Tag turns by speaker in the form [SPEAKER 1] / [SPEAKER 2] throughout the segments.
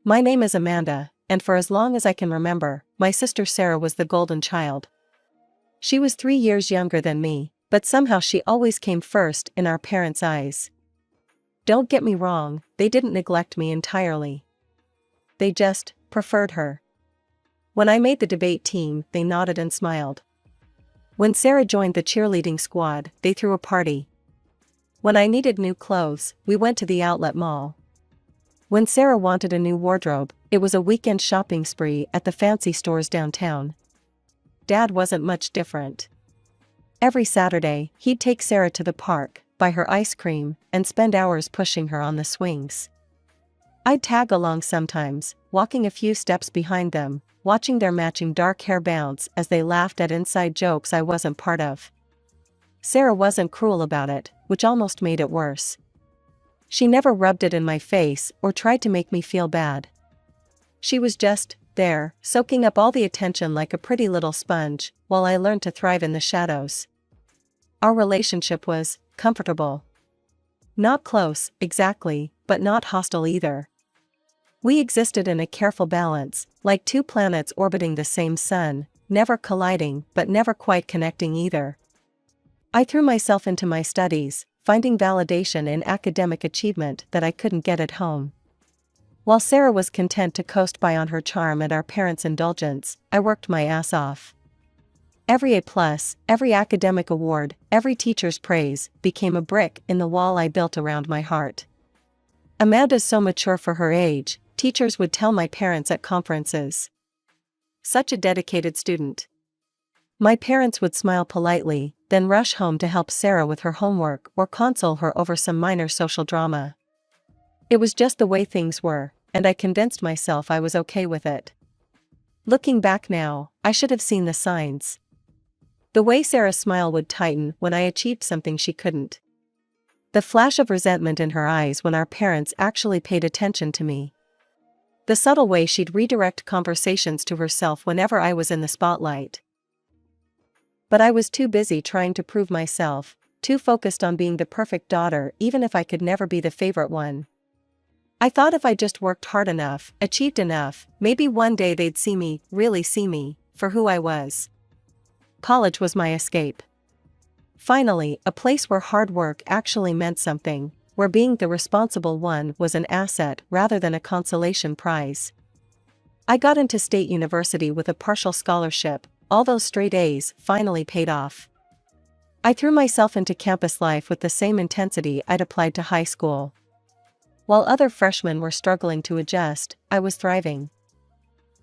[SPEAKER 1] My name is Amanda, and for as long as I can remember, my sister Sarah was the golden child. She was 3 years younger than me, but somehow she always came first in our parents' eyes. Don't get me wrong, they didn't neglect me entirely. They just preferred her. When I made the debate team, they nodded and smiled. When Sarah joined the cheerleading squad, they threw a party. When I needed new clothes, we went to the outlet mall. When Sarah wanted a new wardrobe, it was a weekend shopping spree at the fancy stores downtown. Dad wasn't much different. Every Saturday, he'd take Sarah to the park, buy her ice cream, and spend hours pushing her on the swings. I'd tag along sometimes, walking a few steps behind them, watching their matching dark hair bounce as they laughed at inside jokes I wasn't part of. Sarah wasn't cruel about it, which almost made it worse. She never rubbed it in my face or tried to make me feel bad. She was just there, soaking up all the attention like a pretty little sponge, while I learned to thrive in the shadows. Our relationship was comfortable. Not close, exactly, but not hostile either. We existed in a careful balance, like two planets orbiting the same sun, never colliding but never quite connecting either. I threw myself into my studies, finding validation in academic achievement that I couldn't get at home. While Sarah was content to coast by on her charm and our parents' indulgence, I worked my ass off. Every A+, every academic award, every teacher's praise, became a brick in the wall I built around my heart. Amanda's so mature for her age, teachers would tell my parents at conferences. Such a dedicated student. My parents would smile politely, then rush home to help Sarah with her homework or console her over some minor social drama. It was just the way things were, and I convinced myself I was okay with it. Looking back now, I should have seen the signs. The way Sarah's smile would tighten when I achieved something she couldn't. The flash of resentment in her eyes when our parents actually paid attention to me. The subtle way she'd redirect conversations to herself whenever I was in the spotlight. But I was too busy trying to prove myself, too focused on being the perfect daughter even if I could never be the favorite one. I thought if I just worked hard enough, achieved enough, maybe one day they'd see me, really see me, for who I was. College was my escape. Finally, a place where hard work actually meant something, where being the responsible one was an asset rather than a consolation prize. I got into state university with a partial scholarship. All those straight A's finally paid off. I threw myself into campus life with the same intensity I'd applied to high school. While other freshmen were struggling to adjust, I was thriving.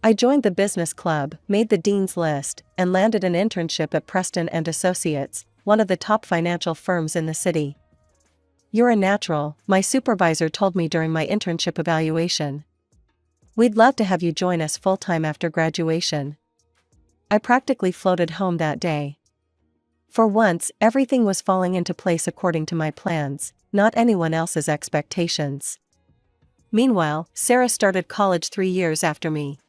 [SPEAKER 1] I joined the business club, made the dean's list, and landed an internship at Preston and Associates, one of the top financial firms in the city. "You're a natural," my supervisor told me during my internship evaluation. "We'd love to have you join us full-time after graduation." I practically floated home that day. For once, everything was falling into place according to my plans, not anyone else's expectations. Meanwhile, Sarah started college 3 years after me.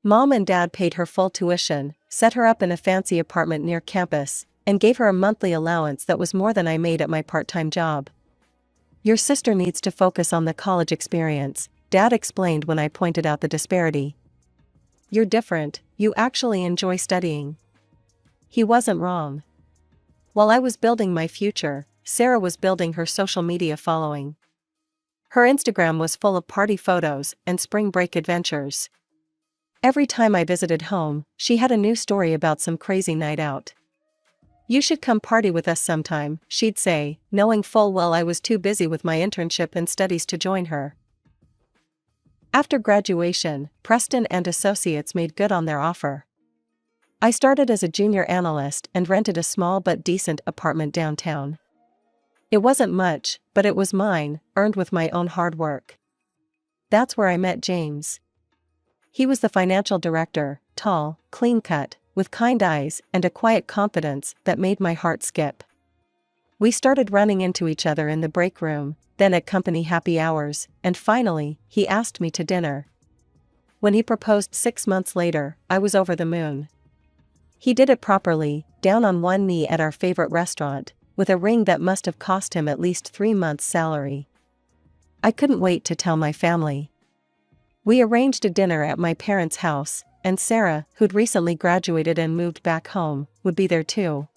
[SPEAKER 1] Mom and Dad paid her full tuition, set her up in a fancy apartment near campus, and gave her a monthly allowance that was more than I made at my part-time job. "Your sister needs to focus on the college experience," Dad explained when I pointed out the disparity. "You're different, you actually enjoy studying." He wasn't wrong. While I was building my future, Sarah was building her social media following. Her Instagram was full of party photos and spring break adventures. Every time I visited home, she had a new story about some crazy night out. "You should come party with us sometime," she'd say, knowing full well I was too busy with my internship and studies to join her. After graduation, Preston and Associates made good on their offer. I started as a junior analyst and rented a small but decent apartment downtown. It wasn't much, but it was mine, earned with my own hard work. That's where I met James. He was the financial director, tall, clean-cut, with kind eyes and a quiet confidence that made my heart skip. We started running into each other in the break room, then at company happy hours, and finally, he asked me to dinner. When he proposed 6 months later, I was over the moon. He did it properly, down on one knee at our favorite restaurant, with a ring that must have cost him at least 3 months' salary. I couldn't wait to tell my family. We arranged a dinner at my parents' house, and Sarah, who'd recently graduated and moved back home, would be there too.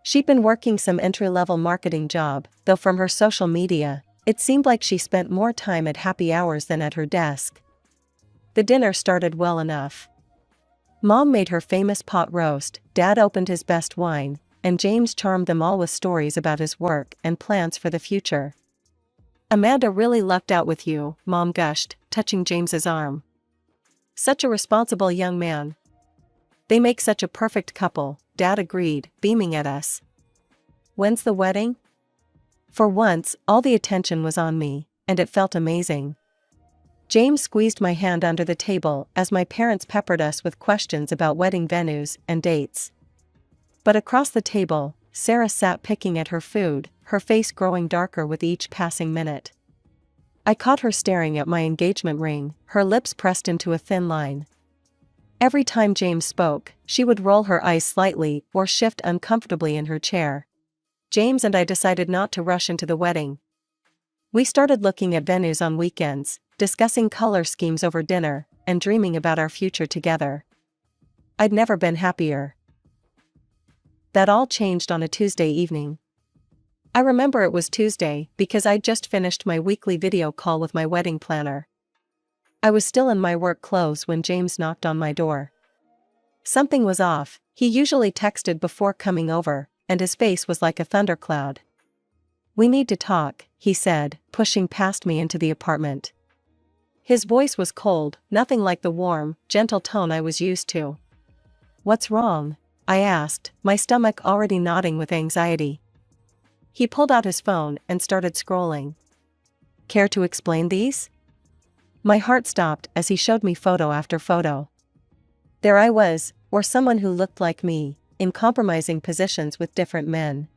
[SPEAKER 1] She'd been working some entry-level marketing job, though from her social media, it seemed like she spent more time at happy hours than at her desk. The dinner started well enough. Mom made her famous pot roast, Dad opened his best wine, and James charmed them all with stories about his work and plans for the future. "Amanda really lucked out with you," Mom gushed, touching James's arm. "Such a responsible young man. They make such a perfect couple," Dad agreed, beaming at us. "When's the wedding?" For once, all the attention was on me, and it felt amazing. James squeezed my hand under the table as my parents peppered us with questions about wedding venues and dates. But across the table, Sarah sat picking at her food, her face growing darker with each passing minute. I caught her staring at my engagement ring, her lips pressed into a thin line. Every time James spoke, she would roll her eyes slightly or shift uncomfortably in her chair. James and I decided not to rush into the wedding. We started looking at venues on weekends, discussing color schemes over dinner, and dreaming about our future together. I'd never been happier. That all changed on a Tuesday evening. I remember it was Tuesday because I'd just finished my weekly video call with my wedding planner. I was still in my work clothes when James knocked on my door. Something was off. He usually texted before coming over, and his face was like a thundercloud. "We need to talk," he said, pushing past me into the apartment. His voice was cold, nothing like the warm, gentle tone I was used to. "What's wrong?" I asked, my stomach already knotting with anxiety. He pulled out his phone and started scrolling. "Care to explain these?" My heart stopped as he showed me photo after photo. There I was, or someone who looked like me, in compromising positions with different men.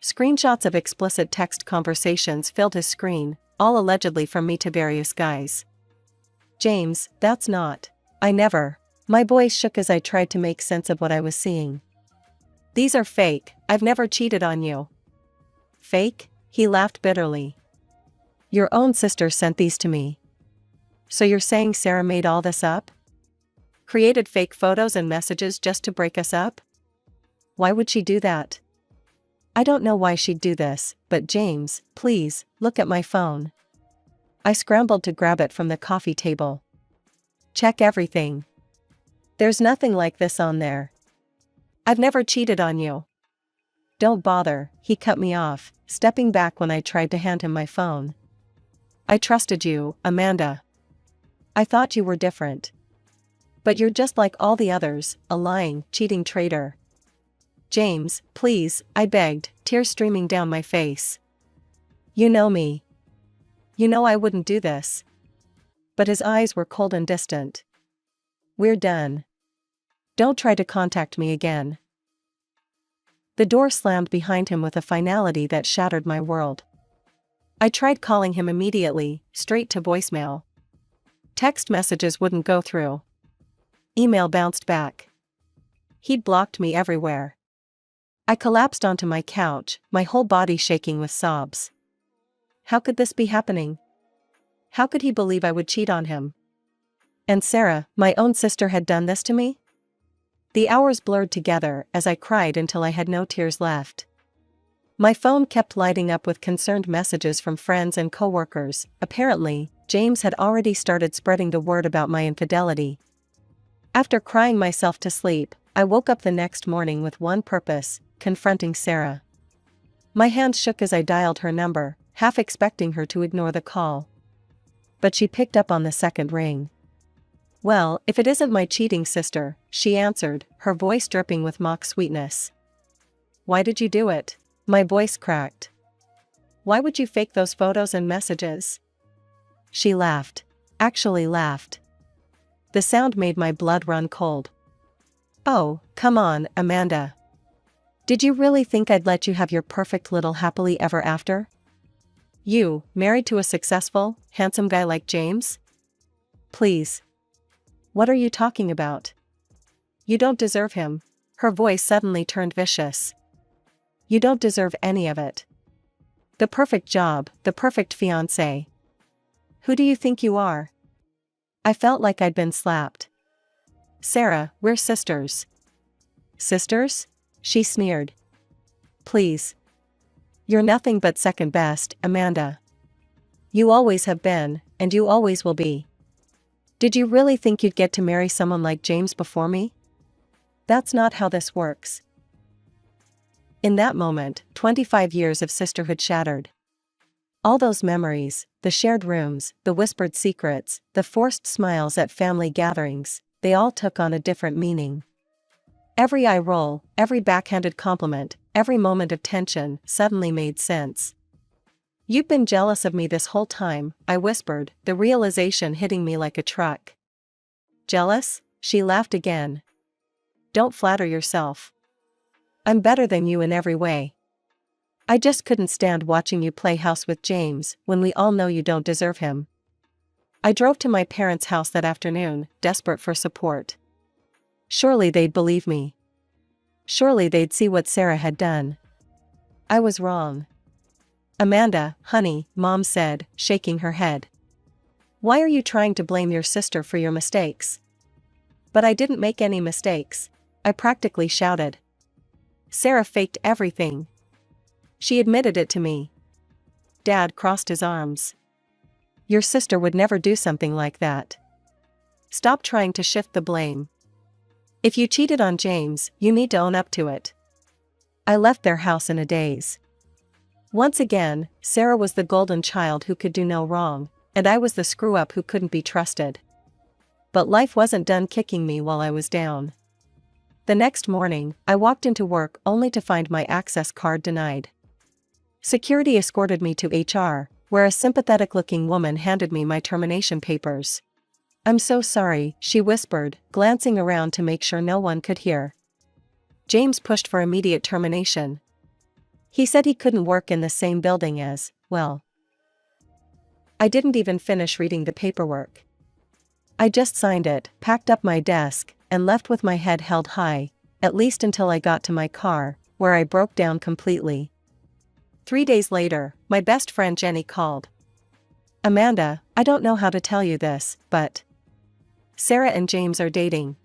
[SPEAKER 1] Screenshots of explicit text conversations filled his screen, all allegedly from me to various guys. "James, that's not. I never." My voice shook as I tried to make sense of what I was seeing. "These are fake. I've never cheated on you." "Fake?" He laughed bitterly. "Your own sister sent these to me." "So you're saying Sarah made all this up? Created fake photos and messages just to break us up? Why would she do that?" "I don't know why she'd do this, but James, please, look at my phone." I scrambled to grab it from the coffee table. "Check everything. There's nothing like this on there. I've never cheated on you." "Don't bother," he cut me off, stepping back when I tried to hand him my phone. "I trusted you, Amanda. I thought you were different. But you're just like all the others, a lying, cheating traitor." "James, please," I begged, tears streaming down my face. "You know me. You know I wouldn't do this." But his eyes were cold and distant. "We're done. Don't try to contact me again." The door slammed behind him with a finality that shattered my world. I tried calling him immediately, straight to voicemail. Text messages wouldn't go through. Email bounced back. He'd blocked me everywhere. I collapsed onto my couch, my whole body shaking with sobs. How could this be happening? How could he believe I would cheat on him? And Sarah, my own sister, had done this to me? The hours blurred together as I cried until I had no tears left. My phone kept lighting up with concerned messages from friends and coworkers. Apparently, James had already started spreading the word about my infidelity. After crying myself to sleep, I woke up the next morning with one purpose: confronting Sarah. My hands shook as I dialed her number, half expecting her to ignore the call. But she picked up on the second ring. "Well, if it isn't my cheating sister," she answered, her voice dripping with mock sweetness. "Why did you do it?" My voice cracked. "Why would you fake those photos and messages?" She laughed. Actually laughed. The sound made my blood run cold. "Oh, come on, Amanda. Did you really think I'd let you have your perfect little happily ever after? You, married to a successful, handsome guy like James? Please. What are you talking about? You don't deserve him." Her voice suddenly turned vicious. "You don't deserve any of it. The perfect job, the perfect fiancé. Who do you think you are? I felt like I'd been slapped. Sarah, we're sisters. Sisters? She sneered. Please. You're nothing but second best, Amanda. You always have been, and you always will be. Did you really think you'd get to marry someone like James before me? That's not how this works. In that moment, 25 years of sisterhood shattered. All those memories, the shared rooms, the whispered secrets, the forced smiles at family gatherings, they all took on a different meaning. Every eye roll, every backhanded compliment, every moment of tension suddenly made sense. You've been jealous of me this whole time, I whispered, the realization hitting me like a truck. Jealous? She laughed again. Don't flatter yourself. I'm better than you in every way. I just couldn't stand watching you play house with James when we all know you don't deserve him. I drove to my parents' house that afternoon, desperate for support. Surely they'd believe me. Surely they'd see what Sarah had done. I was wrong. Amanda, honey, Mom said, shaking her head. Why are you trying to blame your sister for your mistakes? But I didn't make any mistakes, I practically shouted. Sarah faked everything. She admitted it to me. Dad crossed his arms. Your sister would never do something like that. Stop trying to shift the blame. If you cheated on James, you need to own up to it. I left their house in a daze. Once again, Sarah was the golden child who could do no wrong, and I was the screw-up who couldn't be trusted. But life wasn't done kicking me while I was down. The next morning, I walked into work only to find my access card denied. Security escorted me to HR, where a sympathetic-looking woman handed me my termination papers. I'm so sorry, she whispered, glancing around to make sure no one could hear. James pushed for immediate termination. He said he couldn't work in the same building as, well. I didn't even finish reading the paperwork. I just signed it, packed up my desk, and left with my head held high, at least until I got to my car, where I broke down completely. 3 days later, my best friend Jenny called. Amanda, I don't know how to tell you this, but Sarah and James are dating.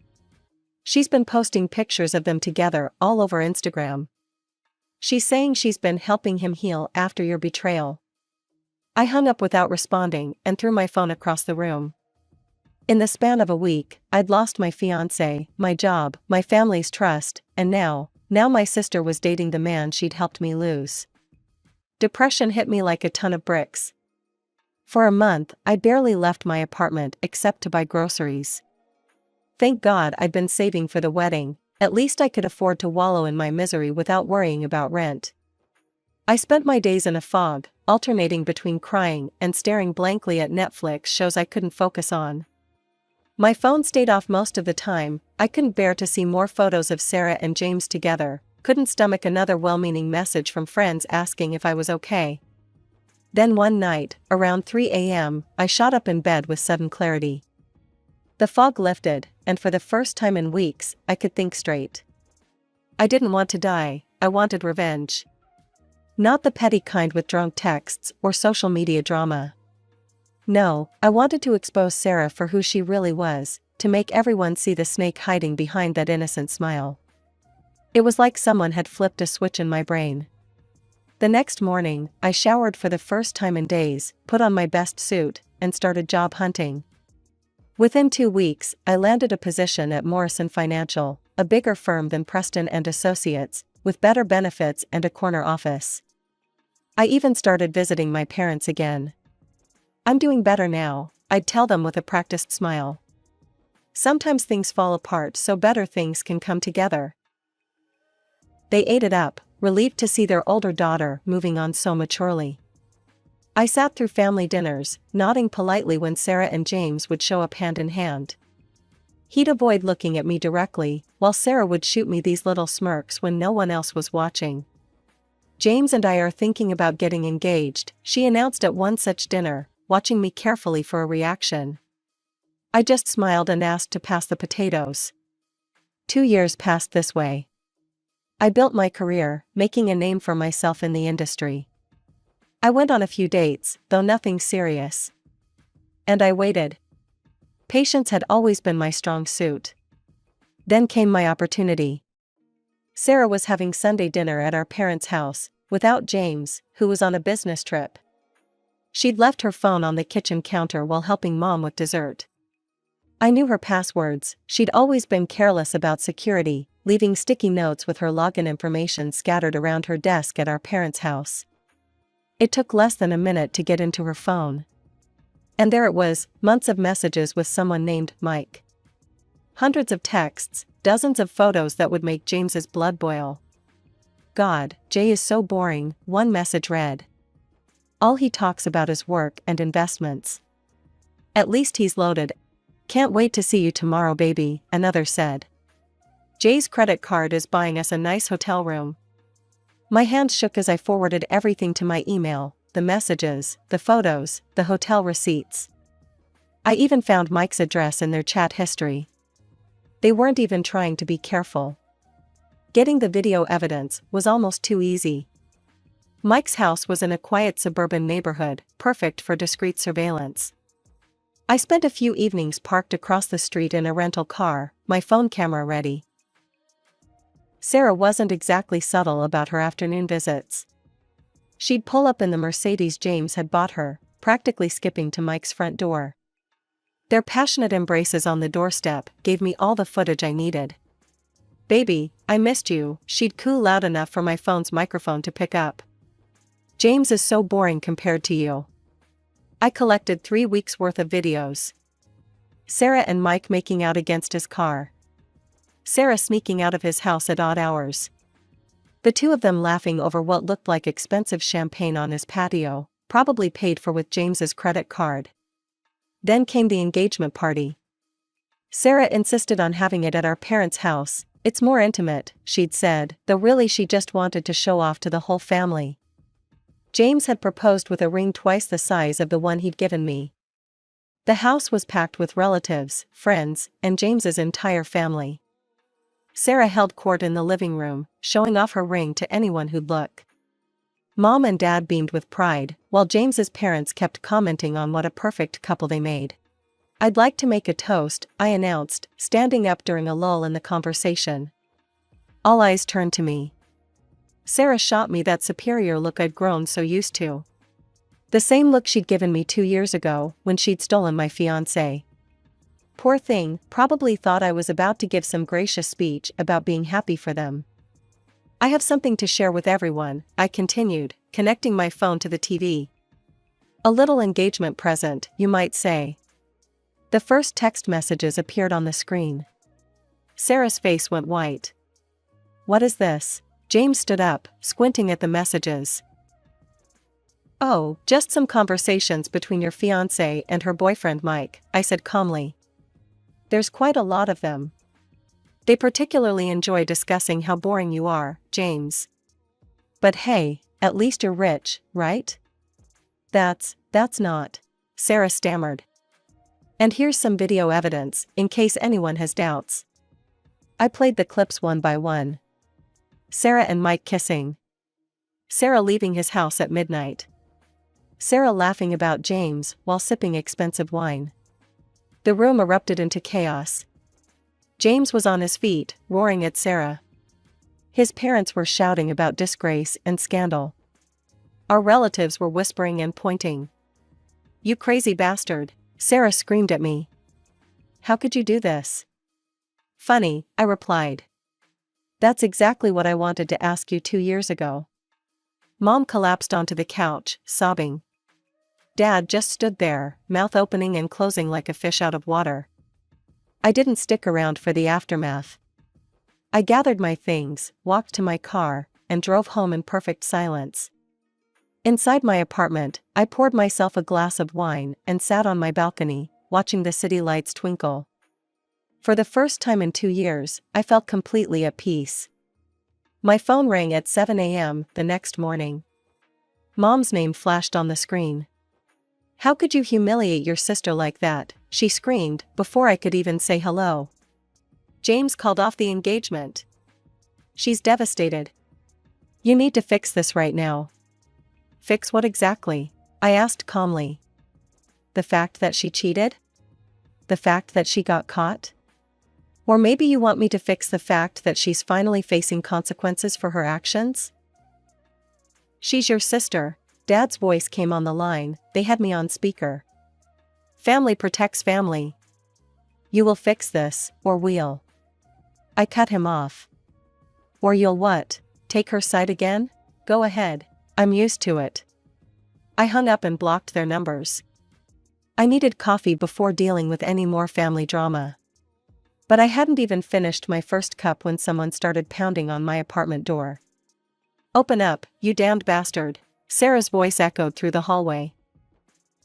[SPEAKER 1] She's been posting pictures of them together all over Instagram. She's saying she's been helping him heal after your betrayal. I hung up without responding and threw my phone across the room. In the span of a week, I'd lost my fiance, my job, my family's trust, and now my sister was dating the man she'd helped me lose. Depression hit me like a ton of bricks. For a month, I barely left my apartment except to buy groceries. Thank God I'd been saving for the wedding, at least I could afford to wallow in my misery without worrying about rent. I spent my days in a fog, alternating between crying and staring blankly at Netflix shows I couldn't focus on. My phone stayed off most of the time. I couldn't bear to see more photos of Sarah and James together, couldn't stomach another well-meaning message from friends asking if I was okay. Then one night, around 3 a.m., I shot up in bed with sudden clarity. The fog lifted, and for the first time in weeks, I could think straight. I didn't want to die, I wanted revenge. Not the petty kind with drunk texts or social media drama. No, I wanted to expose Sarah for who she really was, to make everyone see the snake hiding behind that innocent smile. It was like someone had flipped a switch in my brain. The next morning, I showered for the first time in days, put on my best suit, and started job hunting. Within 2 weeks, I landed a position at Morrison Financial, a bigger firm than Preston and Associates, with better benefits and a corner office. I even started visiting my parents again. I'm doing better now, I'd tell them with a practiced smile. Sometimes things fall apart so better things can come together. They ate it up, relieved to see their older daughter moving on so maturely. I sat through family dinners, nodding politely when Sarah and James would show up hand in hand. He'd avoid looking at me directly, while Sarah would shoot me these little smirks when no one else was watching. James and I are thinking about getting engaged, she announced at one such dinner, watching me carefully for a reaction. I just smiled and asked to pass the potatoes. 2 years passed this way. I built my career, making a name for myself in the industry. I went on a few dates, though nothing serious. And I waited. Patience had always been my strong suit. Then came my opportunity. Sarah was having Sunday dinner at our parents' house, without James, who was on a business trip. She'd left her phone on the kitchen counter while helping Mom with dessert. I knew her passwords. She'd always been careless about security, leaving sticky notes with her login information scattered around her desk at our parents' house. It took less than a minute to get into her phone. And there it was, months of messages with someone named Mike. Hundreds of texts, dozens of photos that would make James's blood boil. "God, Jay is so boring," one message read. "All he talks about is work and investments. At least he's loaded. Can't wait to see you tomorrow, baby," another said. "Jay's credit card is buying us a nice hotel room." My hands shook as I forwarded everything to my email, the messages, the photos, the hotel receipts. I even found Mike's address in their chat history. They weren't even trying to be careful. Getting the video evidence was almost too easy. Mike's house was in a quiet suburban neighborhood, perfect for discreet surveillance. I spent a few evenings parked across the street in a rental car, my phone camera ready. Sarah wasn't exactly subtle about her afternoon visits. She'd pull up in the Mercedes James had bought her, practically skipping to Mike's front door. Their passionate embraces on the doorstep gave me all the footage I needed. "Baby, I missed you," she'd coo loud enough for my phone's microphone to pick up. "James is so boring compared to you." I collected 3 weeks' worth of videos. Sarah and Mike making out against his car. Sarah sneaking out of his house at odd hours. The two of them laughing over what looked like expensive champagne on his patio, probably paid for with James's credit card. Then came the engagement party. Sarah insisted on having it at our parents' house. "It's more intimate," she'd said, though really she just wanted to show off to the whole family. James had proposed with a ring twice the size of the one he'd given me. The house was packed with relatives, friends, and James's entire family. Sarah held court in the living room, showing off her ring to anyone who'd look. Mom and Dad beamed with pride, while James's parents kept commenting on what a perfect couple they made. "I'd like to make a toast," I announced, standing up during a lull in the conversation. All eyes turned to me. Sarah shot me that superior look I'd grown so used to. The same look she'd given me 2 years ago, when she'd stolen my fiance. Poor thing, probably thought I was about to give some gracious speech about being happy for them. "I have something to share with everyone," I continued, connecting my phone to the TV. "A little engagement present, you might say." The first text messages appeared on the screen. Sarah's face went white. "What is this?" James stood up, squinting at the messages. "Oh, just some conversations between your fiancé and her boyfriend Mike," I said calmly. "There's quite a lot of them. They particularly enjoy discussing how boring you are, James. But hey, at least you're rich, right?" That's not," Sarah stammered. "And here's some video evidence, in case anyone has doubts." I played the clips one by one. Sarah and Mike kissing. Sarah leaving his house at midnight. Sarah laughing about James while sipping expensive wine. The room erupted into chaos. James was on his feet, roaring at Sarah. His parents were shouting about disgrace and scandal. Our relatives were whispering and pointing. "You crazy bastard," Sarah screamed at me. "How could you do this?" "Funny," I replied. "That's exactly what I wanted to ask you 2 years ago." Mom collapsed onto the couch, sobbing. Dad just stood there, mouth opening and closing like a fish out of water. I didn't stick around for the aftermath. I gathered my things, walked to my car, and drove home in perfect silence. Inside my apartment, I poured myself a glass of wine and sat on my balcony, watching the city lights twinkle. For the first time in 2 years, I felt completely at peace. My phone rang at 7 a.m. the next morning. Mom's name flashed on the screen. "How could you humiliate your sister like that?" she screamed, before I could even say hello. "James called off the engagement. She's devastated. You need to fix this right now." "Fix what exactly?" I asked calmly. "The fact that she cheated?" the fact that she got caught? Or maybe you want me to fix the fact that she's finally facing consequences for her actions? She's your sister. Dad's voice came on the line. They had me on speaker. Family protects family. You will fix this, or we'll. I cut him off. Or you'll what? Take her side again? Go ahead. I'm used to it. I hung up and blocked their numbers. I needed coffee before dealing with any more family drama. But I hadn't even finished my first cup when someone started pounding on my apartment door. Open up, you damned bastard. Sarah's voice echoed through the hallway.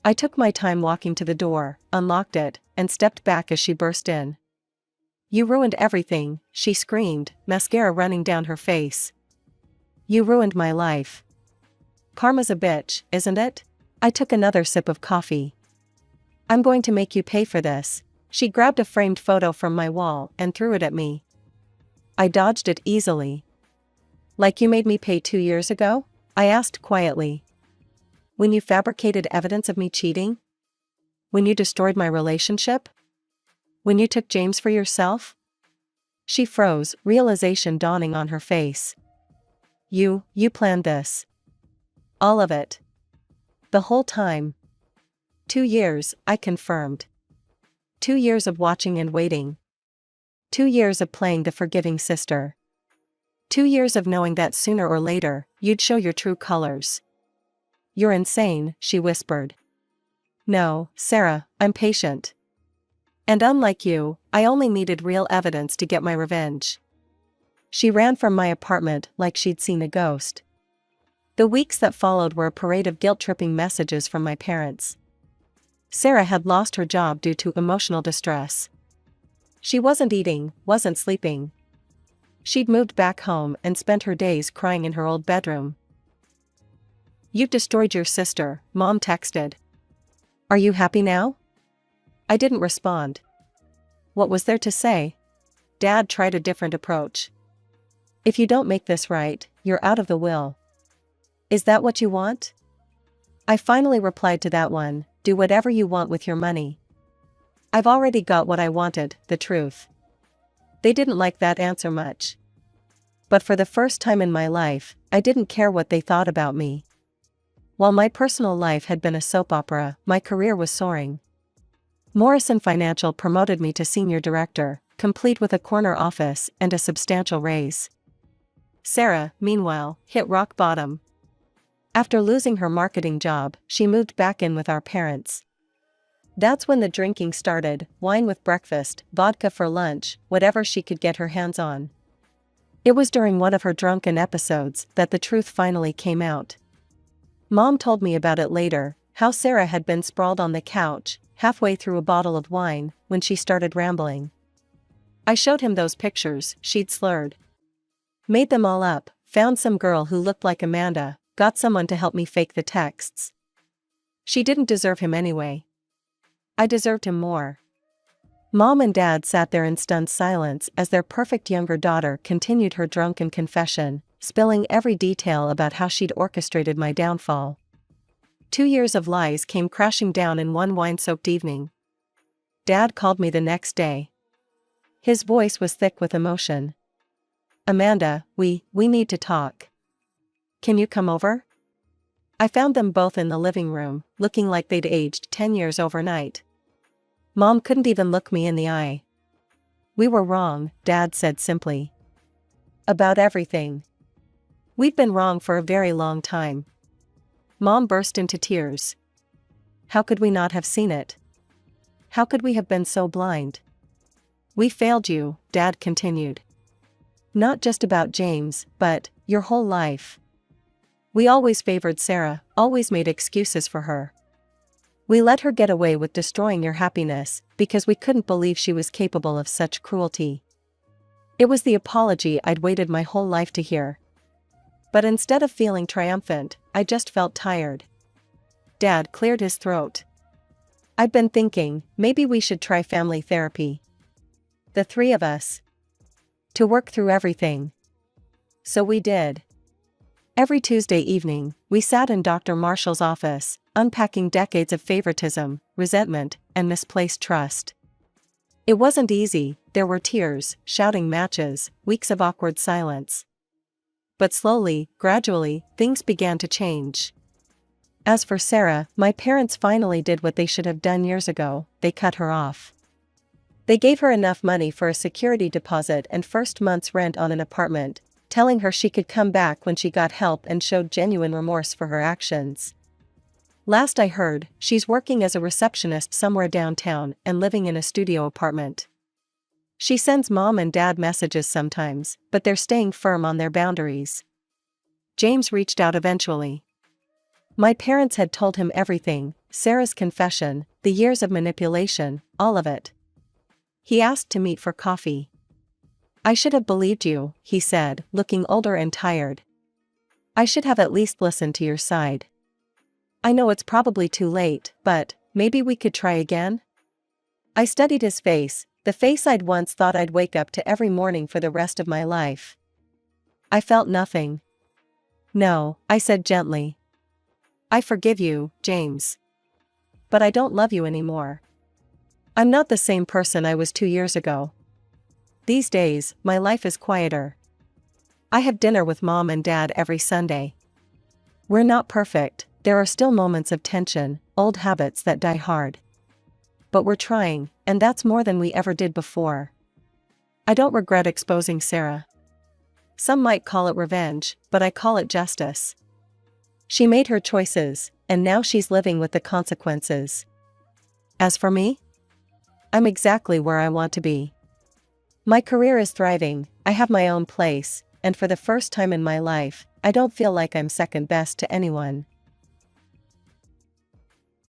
[SPEAKER 1] I took my time walking to the door, unlocked it, and stepped back as she burst in. You ruined everything, she screamed, mascara running down her face. You ruined my life. Karma's a bitch, isn't it? I took another sip of coffee. I'm going to make you pay for this. She grabbed a framed photo from my wall and threw it at me. I dodged it easily. Like you made me pay 2 years ago? I asked quietly. When you fabricated evidence of me cheating? When you destroyed my relationship? When you took James for yourself? She froze, realization dawning on her face. You planned this. All of it. The whole time. 2 years, I confirmed. 2 years of watching and waiting. 2 years of playing the forgiving sister. 2 years of knowing that sooner or later, you'd show your true colors. You're insane, she whispered. No, Sarah, I'm patient. And unlike you, I only needed real evidence to get my revenge. She ran from my apartment like she'd seen a ghost. The weeks that followed were a parade of guilt-tripping messages from my parents. Sarah had lost her job due to emotional distress. She wasn't eating, wasn't sleeping. She'd moved back home and spent her days crying in her old bedroom. You've destroyed your sister, Mom texted. Are you happy now? I didn't respond. What was there to say? Dad tried a different approach. If you don't make this right, you're out of the will. Is that what you want? I finally replied to that one, do whatever you want with your money. I've already got what I wanted, the truth. They didn't like that answer much. But for the first time in my life, I didn't care what they thought about me. While my personal life had been a soap opera, my career was soaring. Morrison Financial promoted me to senior director, complete with a corner office and a substantial raise. Sarah, meanwhile, hit rock bottom. After losing her marketing job, she moved back in with our parents. That's when the drinking started, wine with breakfast, vodka for lunch, whatever she could get her hands on. It was during one of her drunken episodes that the truth finally came out. Mom told me about it later, how Sarah had been sprawled on the couch, halfway through a bottle of wine, when she started rambling. I showed him those pictures she'd slurred. Made them all up, found some girl who looked like Amanda, got someone to help me fake the texts. She didn't deserve him anyway. I deserved him more. Mom and Dad sat there in stunned silence as their perfect younger daughter continued her drunken confession, spilling every detail about how she'd orchestrated my downfall. 2 years of lies came crashing down in one wine-soaked evening. Dad called me the next day. His voice was thick with emotion. Amanda, we need to talk. Can you come over? I found them both in the living room, looking like they'd aged 10 years overnight. Mom couldn't even look me in the eye. We were wrong, Dad said simply. About everything. We've been wrong for a very long time. Mom burst into tears. How could we not have seen it? How could we have been so blind? We failed you, Dad continued. Not just about James, but your whole life. We always favored Sarah, always made excuses for her. We let her get away with destroying your happiness, because we couldn't believe she was capable of such cruelty. It was the apology I'd waited my whole life to hear. But instead of feeling triumphant, I just felt tired. Dad cleared his throat. I'd been thinking, maybe we should try family therapy. The three of us. To work through everything. So we did. Every Tuesday evening, we sat in Dr. Marshall's office, unpacking decades of favoritism, resentment, and misplaced trust. It wasn't easy, there were tears, shouting matches, weeks of awkward silence. But slowly, gradually, things began to change. As for Sarah, my parents finally did what they should have done years ago, they cut her off. They gave her enough money for a security deposit and first month's rent on an apartment, telling her she could come back when she got help and showed genuine remorse for her actions. Last I heard, she's working as a receptionist somewhere downtown and living in a studio apartment. She sends mom and dad messages sometimes, but they're staying firm on their boundaries. James reached out eventually. My parents had told him everything, Sarah's confession, the years of manipulation, all of it. He asked to meet for coffee. I should have believed you, he said, looking older and tired. I should have at least listened to your side. I know it's probably too late, but maybe we could try again? I studied his face, the face I'd once thought I'd wake up to every morning for the rest of my life. I felt nothing. No, I said gently. I forgive you, James. But I don't love you anymore. I'm not the same person I was 2 years ago. These days, my life is quieter. I have dinner with mom and dad every Sunday. We're not perfect, there are still moments of tension, old habits that die hard. But we're trying, and that's more than we ever did before. I don't regret exposing Sarah. Some might call it revenge, but I call it justice. She made her choices, and now she's living with the consequences. As for me? I'm exactly where I want to be. My career is thriving, I have my own place, and for the first time in my life, I don't feel like I'm second best to anyone.